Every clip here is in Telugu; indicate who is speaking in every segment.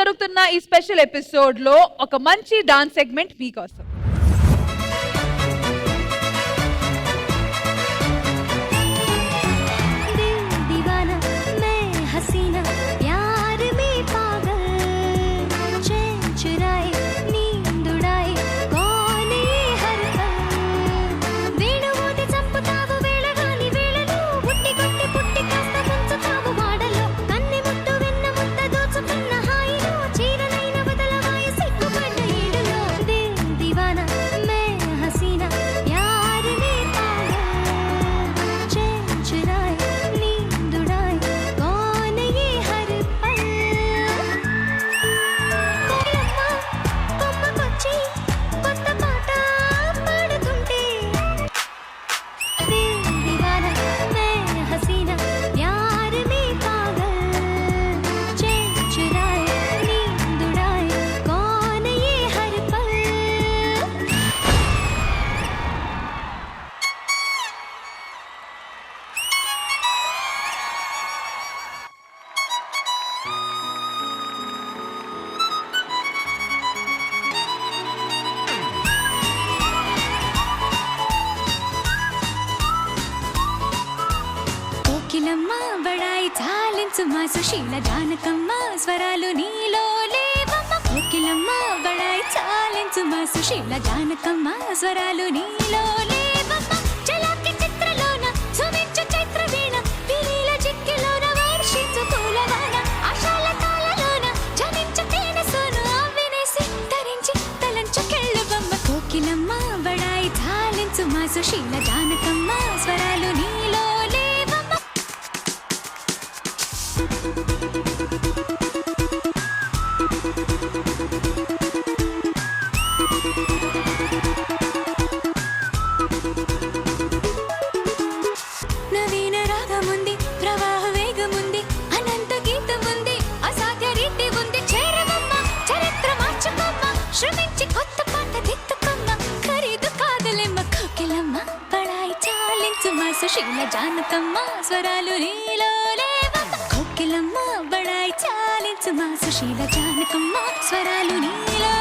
Speaker 1: జరుగుతున్న ఈ స్పెషల్ ఎపిసోడ్ లో ఒక మంచి డాన్స్ సెగ్మెంట్ మీకోసం.
Speaker 2: సుమా సుశీల జానకమ్మ స్వరాలు నీలో లేవమ్మ కోకిలమ్మ బడాయి చాలించుమా సుశీల జానకమ్మ స్వరాలు నీలో లేవమ్మ చలాకి చిత్రలోన సుమించు చైత్ర వీణ విలీల జిక్కిలోన వర్షించు పూలవాన ఆశాల తాళలోన జనించు తేనె సోను అవినేసి ధరించి తలంచు కెళ్ళుబమ్మ కోకిలమ్మ బడాయి చాలించుమా సుశీల జానకమ్మ స్వరాలు నీలో నవీన రాగముంది ప్రవాహ వేగముంది అనంత గీతముంది అసాధ్య రీతి ఉంది చేరవమ్మ చరిత్ర మార్చుకోమ్మ శ్రమించి కొత్త పాట దిద్దుకోమ్మ ఖరీదు కాదులేమ్మ కోకిలమ్మ బడాయి చాలించుమా సుశీల జానకమ్మ స్వరాలు నీలో లేవమ్మ కోకిలమ్మ బడాయి చాలించుమా సుశీల జానకమ్మ స్వరాలు నీలో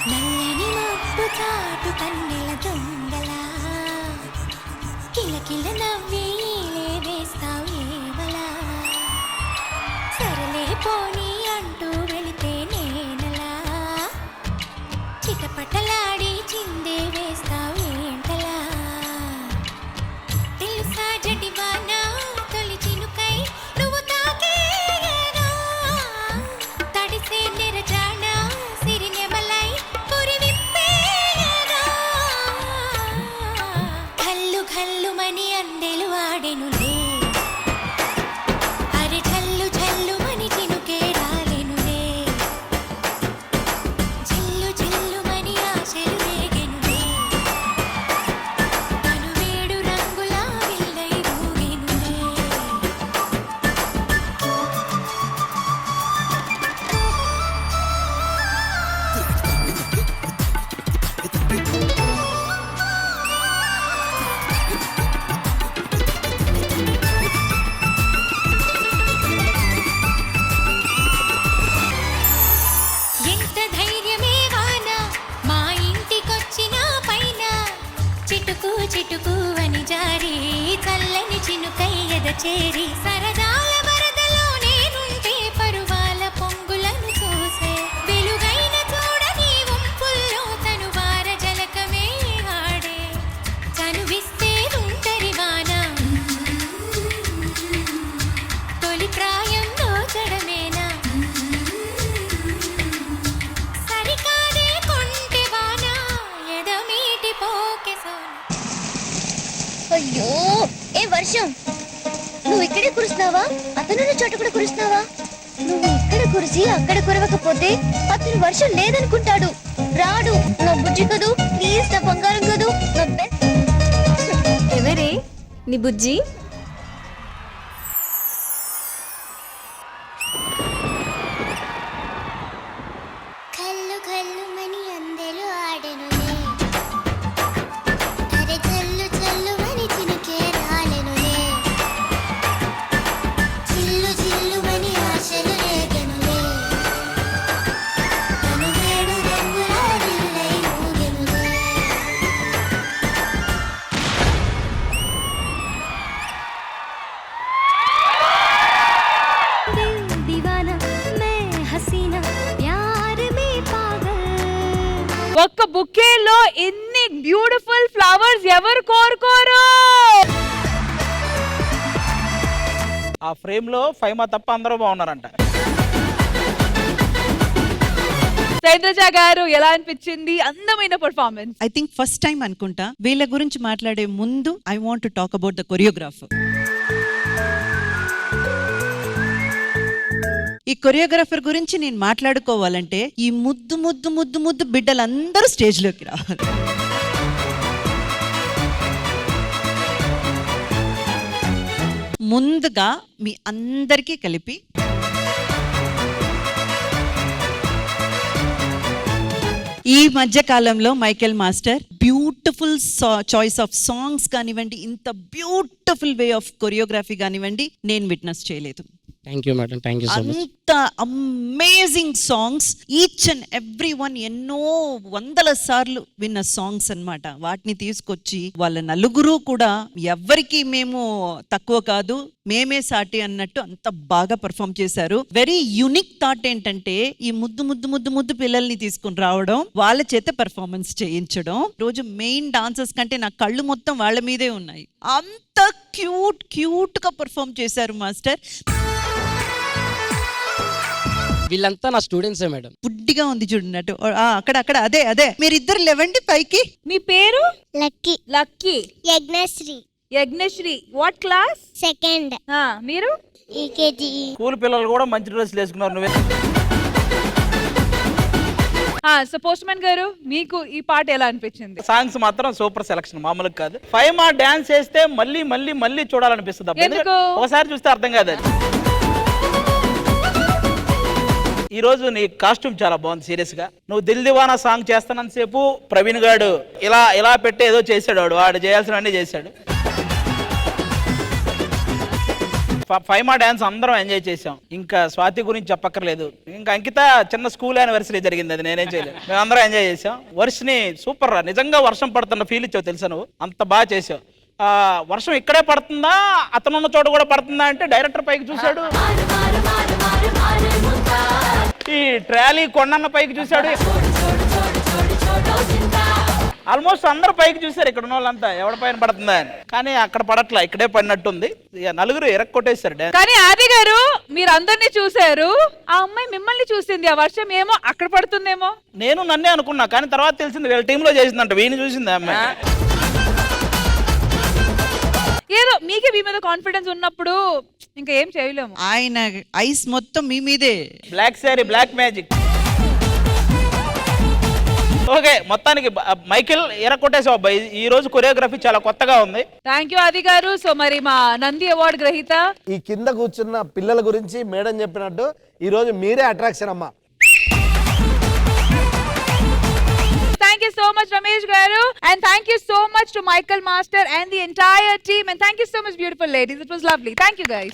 Speaker 2: నల్లని మబ్బు చాటు కన్నెల దొంగలా కిలకిల నవ్వి వేస్తావు ఏవలా సరలే పోనీ అంటూ వెళితే నేనలా చిటపటలాడి చిందే వేస్తావు ఏంటలా తెలుసా జడివానా తొలి చినుకై నువ్వు తాకే చేరి సరదాల వరదలో నేనుంటే పరువాల పొంగులను చూసే వెలుగైన చూడని వంపుల్లో తను వార జలకమే ఆడే చనువిస్తే తుంటరి వాన తొలి ప్రాయం దోచడమేనా సరికాదే కొంటె వాన ఎదమీటి పోకె సోన.
Speaker 3: అయ్యో ఏ వర్షం, నువ్వు ఇక్కడే కురుస్తున్నావా? అతనున్న చోట కూడా కురుస్తున్నావా? నువ్వు ఇక్కడ కురిసి అక్కడ కురవకపోతే అతను వర్షం లేదనుకుంటాడు, రాడు. నా బుజ్జి కదూ, ప్లీజ్ నా బంగారం కదూ, నా బెస్ట్.
Speaker 4: ఎవరే నీ బుజ్జి?
Speaker 3: కల్లు కల్లు మని అందెలు ఆడెనులే, అరే చల్లు చల్లు మని చినుకే రాలెనులే, చిల్లు చిల్లు మని ఆశలు రేగెనులే, తను వేడు రంగుల విల్లై ఊగెనులే.
Speaker 2: दीवाना मैं हसीना प्यार में पागल
Speaker 1: ఒక్క బుకేలో ఇన్ని బ్యూటిఫుల్ ఫ్లవర్స్ ఎవరు కోరుకోరు?
Speaker 5: ఆ ఫ్రేమ్ లో ఫైమా తప్ప అందరూ బాగున్నారంట.
Speaker 1: శైలజ గారు ఎలా అనిపించింది అందమైన performance?
Speaker 6: I think first time అనుకుంటా వీళ్ళ గురించి మాట్లాడే ముందు I want to talk about the choreographer. ఈ కొరియోగ్రాఫర్ గురించి నేను మాట్లాడుకోవాలంటే ఈ ముద్దు ముద్దు ముద్దు ముద్దు బిడ్డలందరూ స్టేజ్ లోకి రావాలి. ముందుగా మీ అందరికీ కలిపి ఈ మధ్య కాలంలో Michael master beautiful choice of songs కానివ్వండి, ఇంత బ్యూటిఫుల్ వే ఆఫ్ కొరియోగ్రఫీ కానివ్వండి, నేను విట్నెస్ చేయలేదు.
Speaker 7: Thank you madam, thank you so much.
Speaker 6: అంత amazing songs, each and every one ఎన్నో వందల సార్లు విన్న సాంగ్స్ అన్నమాట. వాటిని తీసుకొచ్చి వాళ్ళ నలుగురు కూడా ఎవ్వరికి మేము తక్కువ కాదు, మేమే సాటి అన్నట్టు అంత బాగా పర్ఫామ్ చేశారు. వెరీ యూనిక్ థాట్ ఏంటంటే ఈ ముద్దు ముద్దు ముద్దు ముద్దు పిల్లల్ని తీసుకుని రావడం, వాళ్ళ చేత పర్ఫార్మెన్స్ చేయించడం. రోజు మెయిన్ డాన్సర్స్ కంటే నా కళ్ళు మొత్తం వాళ్ళ మీదే ఉన్నాయి. అంత క్యూట్ క్యూట్ గా పర్ఫామ్ చేశారు మాస్టర్.
Speaker 7: వీళ్ళంతా నా స్టూడెంట్సే మేడం.
Speaker 6: బుడ్డిగా ఉంది చూడన్నట్టు అక్కడ అక్కడ అదే అదే మీరిద్దరు లేవండి పైకి.
Speaker 1: మీ పేరు?
Speaker 3: Lucky.
Speaker 1: Lucky.
Speaker 3: Yajnashri.
Speaker 1: Yajnashri. What class?
Speaker 3: Second.
Speaker 1: మీరు?
Speaker 3: ఈకేజీ.
Speaker 5: స్కూల్ పిల్లలు కూడా మంచి డ్రెస్సులు వేసుకున్నారు. నువ్వే
Speaker 1: సో పోస్ట్మన్ గారు మీకు ఈ పాట ఎలా అనిపించింది?
Speaker 5: సాంగ్స్ మాత్రం సూపర్ సెలక్షన్, మామూలుగా కాదు. ఫైమా డాన్స్ చేస్తే మళ్ళీ మళ్ళీ మళ్ళీ చూడాలనిపిస్తుంది.
Speaker 1: ఎందుకు?
Speaker 5: ఒకసారి చూస్తే అర్థం కాదు. ఈ రోజు నీ కాస్ట్యూమ్ చాలా బాగుంది. సీరియస్ గా నువ్వు దిల్ దివానా సాంగ్ చేస్తానంత సేపు ప్రవీణ్ గాడు ఇలా ఇలా పెట్టి ఏదో చేశాడు. వాడు చేయాల్సినవన్నీ చేశాడు. ఫైమా డాన్స్ అందరం ఎంజాయ్ చేసాం. ఇంకా స్వాతి గురించి చెప్పక్కర్లేదు. ఇంకా అంకిత చిన్న స్కూల్ యానివర్సరీ జరిగింది, అది నేనేం చేయలేదు. మేము అందరం ఎంజాయ్ చేసాం. వర్షని సూపర్, నిజంగా వర్షం పడుతున్న ఫీల్ ఇచ్చావు తెలుసా నువ్వు, అంత బాగా చేసావు. వర్షం ఇక్కడే పడుతుందా అతనున్న చోట కూడా పడుతుందా అంటే డైరెక్టర్ పైకి చూశాడు, ఈ ట్రాలీ కొండన్న పైకి చూశాడు, ఆల్మోస్ట్ అందరూ పైకి చూశారు ఇక్కడ ఉన్న వాళ్ళంతా ఎవరి పైన పడుతుందా అని. కానీ అక్కడ పడట్లా, ఇక్కడే పడినట్టుంది. నలుగురు ఎరక్కొట్టేశారు డాన్స్.
Speaker 1: కానీ ఆది గారు మీరు అందరినీ చూశారు, ఆ అమ్మాయి మిమ్మల్ని చూసింది. ఆ వర్షం ఏమో అక్కడ పడుతుందేమో.
Speaker 5: నేను నన్నే అనుకున్నా, కానీ తర్వాత తెలిసింది వీళ్ళ టీంలో చేసిందంట. వీని చూసింది అమ్మాయి.
Speaker 1: ఏదో మీకే మీ మీద కాన్ఫిడెన్స్ ఉన్నప్పుడు ఇంకా ఏం చేయలేము.
Speaker 6: ఆయన ఐస్ మొత్తం మీ మీదే.
Speaker 5: Black sari, black magic. Okay, మొత్తానికి మైకేల్ ఎరకొట్టేసావు అబ్బాయి. ఈ రోజు కొరియోగ్రఫీ చాలా కొత్తగా ఉంది.
Speaker 1: థ్యాంక్ యూ ఆది గారు. సో మరి మా నంది అవార్డు గ్రహీత
Speaker 8: ఈ కింద కూర్చున్న పిల్లల గురించి మేడం చెప్పినట్టు ఈ రోజు మీరే అట్రాక్షన్ అమ్మా.
Speaker 1: Thank you so much Ramesh garu, and thank you so much to Michael Master and the entire team, and thank you so much beautiful ladies. It was lovely. Thank you guys.